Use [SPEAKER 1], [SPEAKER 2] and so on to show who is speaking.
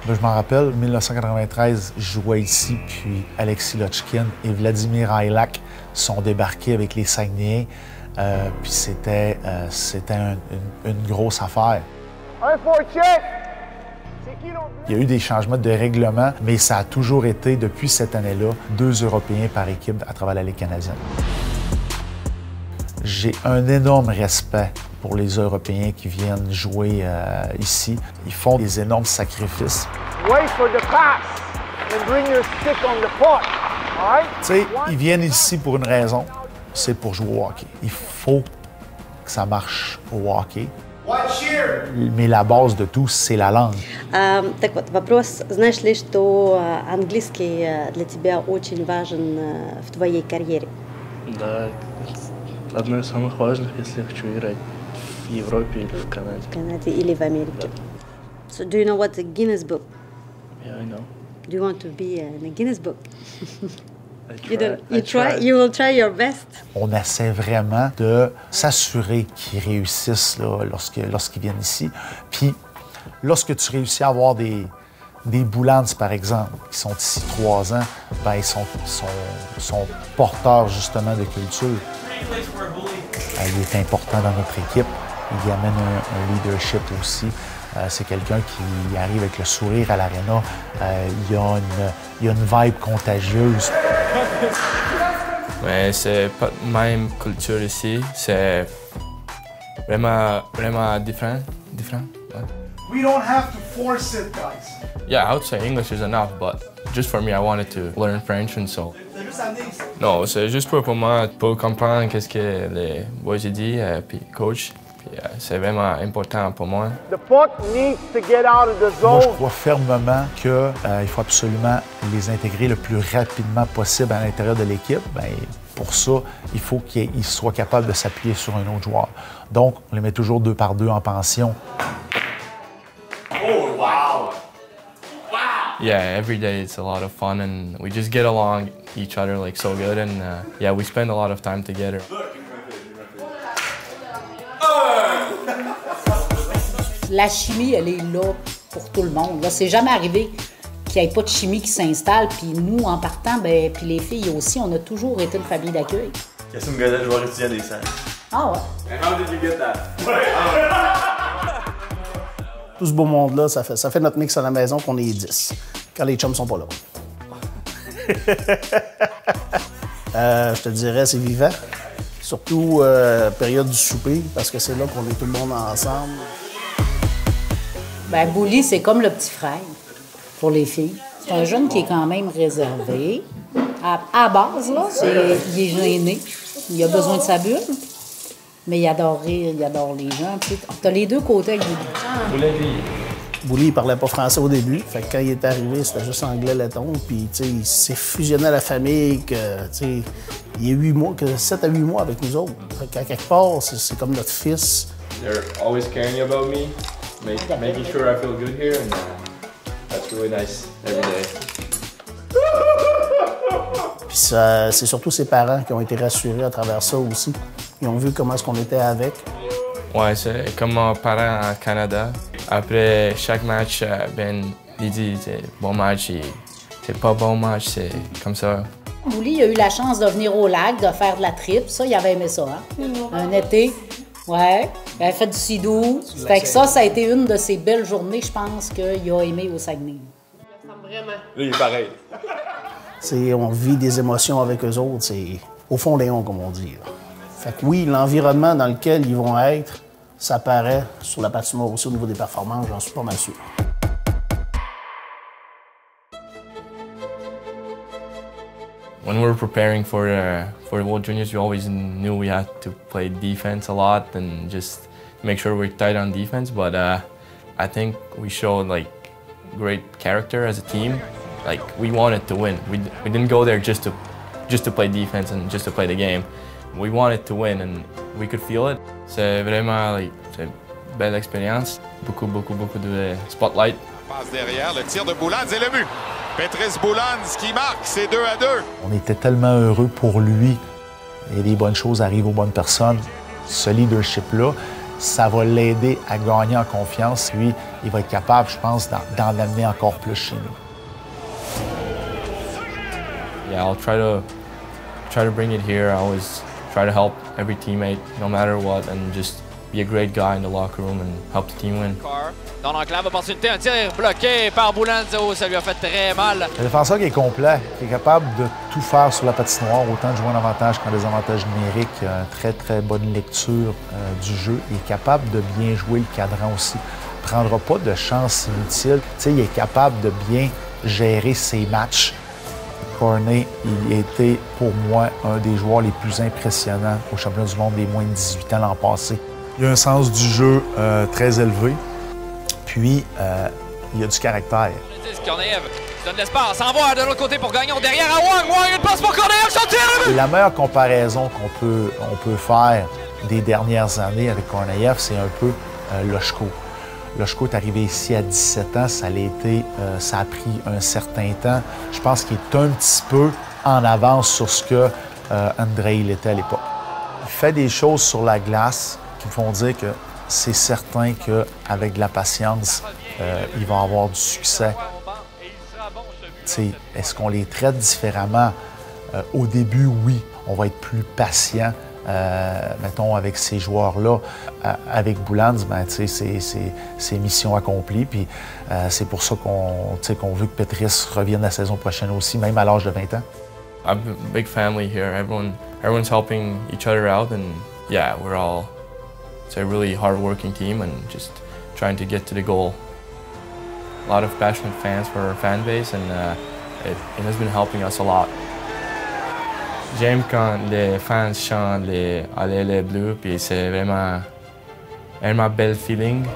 [SPEAKER 1] Ben, je m'en rappelle, 1993, je jouais ici, puis Alexis Lotchkin et Vladimir Hailak sont débarqués avec les Saguenayens. Puis c'était une grosse affaire. Il y a eu des changements de règlement, mais ça a toujours été, depuis cette année-là, 2 Européens par équipe à travers la Ligue canadienne. J'ai un énorme respect pour les Européens qui viennent jouer ici. Ils font des énormes sacrifices. Tu sais, ils viennent ici pour une raison, c'est pour jouer au hockey. Il faut que ça marche au hockey. Mais la base de tout, c'est la langue.
[SPEAKER 2] Так вот, вопрос, знаешь ли, что английский для тебя очень важен в твоей карьере?
[SPEAKER 3] Да, одно из самых важных, если я хочу играть в Европе или в Канаде.
[SPEAKER 2] В Канаде или в Америке. So, do you know what's a Guinness Book?
[SPEAKER 3] Yeah, I know.
[SPEAKER 2] Do you want to be in a Guinness Book?
[SPEAKER 3] You
[SPEAKER 2] will try your best.
[SPEAKER 1] On essaie vraiment de s'assurer qu'ils réussissent là, lorsqu'ils viennent ici. Puis, lorsque tu réussis à avoir des Boulans, par exemple, qui sont ici 3 ans, ben, ils sont porteurs justement de culture. Il est important dans notre équipe. Il amène un leadership aussi. C'est quelqu'un qui arrive avec le sourire à l'aréna. Il y a une vibe contagieuse.
[SPEAKER 4] Mais c'est pas la même culture ici. C'est vraiment différent. Ouais.
[SPEAKER 1] We don't have to force it, guys.
[SPEAKER 4] Yeah, I would say English is enough, but just for me, I wanted to learn French, and so. Non, c'est juste pour moi, pour comprendre qu'est-ce que les boys disent, puis coach. C'est vraiment important pour moi.
[SPEAKER 1] Moi, je crois fermement qu'il faut absolument les intégrer le plus rapidement possible à l'intérieur de l'équipe. Bien, pour ça, il faut qu'ils soient capables de s'appuyer sur un autre joueur. Donc, on les met toujours 2 par 2 en pension.
[SPEAKER 4] Oh, wow! Wow! Yeah, every day it's a lot of fun and we just get along each other like so good and yeah, we spend a lot of time together.
[SPEAKER 5] La chimie, elle est là pour tout le monde. Là, c'est jamais arrivé qu'il n'y ait pas de chimie qui s'installe. Puis nous, en partant, ben, puis les filles aussi, on a toujours été une famille d'accueil.
[SPEAKER 6] Kassim Godet, joueur étudiant des Saints.
[SPEAKER 5] Ah ouais.
[SPEAKER 6] And how did you get that?
[SPEAKER 7] Tout ce beau monde-là, ça fait notre mix à la maison qu'on est 10, quand les chums sont pas là. Je te dirais, c'est vivant. Surtout période du souper, parce que c'est là qu'on est tout le monde ensemble.
[SPEAKER 5] Ben, Bouli, c'est comme le petit frère pour les filles. C'est un jeune qui est quand même réservé. À base, là, il est gêné. Il a besoin de sa bulle. Mais il adore rire, il adore les gens. Tu as les deux côtés avec Bouli.
[SPEAKER 7] Bouli, il parlait pas français au début. Fait que quand il est arrivé, c'était juste anglais letton. Puis, tu sais, il s'est fusionné à la famille. Tu sais, il est 7 à 8 mois avec nous autres. Fait qu'à quelque part, c'est comme notre fils.
[SPEAKER 4] They're always caring about me, making sure I feel good here, and that's really nice every day.
[SPEAKER 7] Puis c'est surtout ses parents qui ont été rassurés à travers ça aussi. Ils ont vu comment est-ce qu'on était avec.
[SPEAKER 4] Ouais, c'est comme mon parent en Canada. Après chaque match, Ben, il dit c'est bon match, c'est pas bon match, c'est comme ça.
[SPEAKER 5] Bouli a eu la chance de venir au lac, de faire de la trip. Ça, il avait aimé ça, hein? Un été. Ouais. Il avait fait du sidou. Fait que ça a été une de ses belles journées, je pense, qu'il a aimé au Saguenay.
[SPEAKER 6] Là, il est pareil.
[SPEAKER 7] On vit des émotions avec eux autres. C'est au fond Léon, comme on dit. Là. Fait que oui, l'environnement dans lequel ils vont être, ça paraît sur la patinoire aussi au niveau des performances, j'en suis pas mal sûr.
[SPEAKER 4] When we were preparing for World Juniors, we always knew we had to play defense a lot and just make sure we're tight on defense. But I think we showed like great character as a team. Like we wanted to win. We didn't go there just to play defense and just to play the game. We wanted to win and we could feel it. C'est vraiment c'est une belle expérience. Beaucoup de spotlight.
[SPEAKER 8] Passe derrière, le tir de Boulans et le but. Petrus Boulans qui marque, c'est 2-2.
[SPEAKER 1] On était tellement heureux pour lui. Et les bonnes choses arrivent aux bonnes personnes. Ce leadership-là, ça va l'aider à gagner en confiance. Puis, il va être capable, je pense, d'en amener encore plus chez nous.
[SPEAKER 4] Yeah, I'll try to bring it here. I always try to help every teammate, no matter what, and just be a great guy in the locker room and help the team win.
[SPEAKER 9] Dans l'enclave, opportunité, un tir bloqué par Boulans. Oh, ça lui a fait très mal.
[SPEAKER 1] Le défenseur qui est complet, qui est capable de tout faire sur la patinoire, autant de jouer en avantage qu'en désavantage numérique, il a une très, très bonne lecture du jeu. Il est capable de bien jouer le cadran aussi. Il ne prendra pas de chance inutile. Tu sais, il est capable de bien gérer ses matchs. Cornet, il a été, pour moi, un des joueurs les plus impressionnants au championnat du monde des moins de 18 ans l'an passé. Il a un sens du jeu très élevé. Puis, il a du caractère.
[SPEAKER 9] Korneyev donne l'espace, s'envoie de l'autre côté pour Gagnon. Derrière à Wang. Wang, une passe pour Korneyev, son tir!
[SPEAKER 1] Et la meilleure comparaison qu'on peut faire des dernières années avec Korneyev, c'est un peu Loshko. Loshko est arrivé ici à 17 ans, ça a pris un certain temps. Je pense qu'il est un petit peu en avance sur ce que Andrei l'était à l'époque. Il fait des choses sur la glace qui me font dire que c'est certain qu'avec de la patience, il va avoir du succès. Est-ce qu'on les traite différemment? Au début, oui, on va être plus patient. Mettons, avec ces joueurs-là, avec Boulans, ben, c'est mission accomplie. Puis c'est pour ça qu'on veut que Petris revienne la saison prochaine aussi, même à l'âge de 20 ans.
[SPEAKER 4] I have a big family here. Everyone's helping each other out, and yeah, it's a really hard-working team and just trying to get to the goal. A lot of passionate fans for our fan base, and it has been helping us a lot. J'aime quand les fans chantent les Allez les Bleus, puis c'est vraiment bel feeling.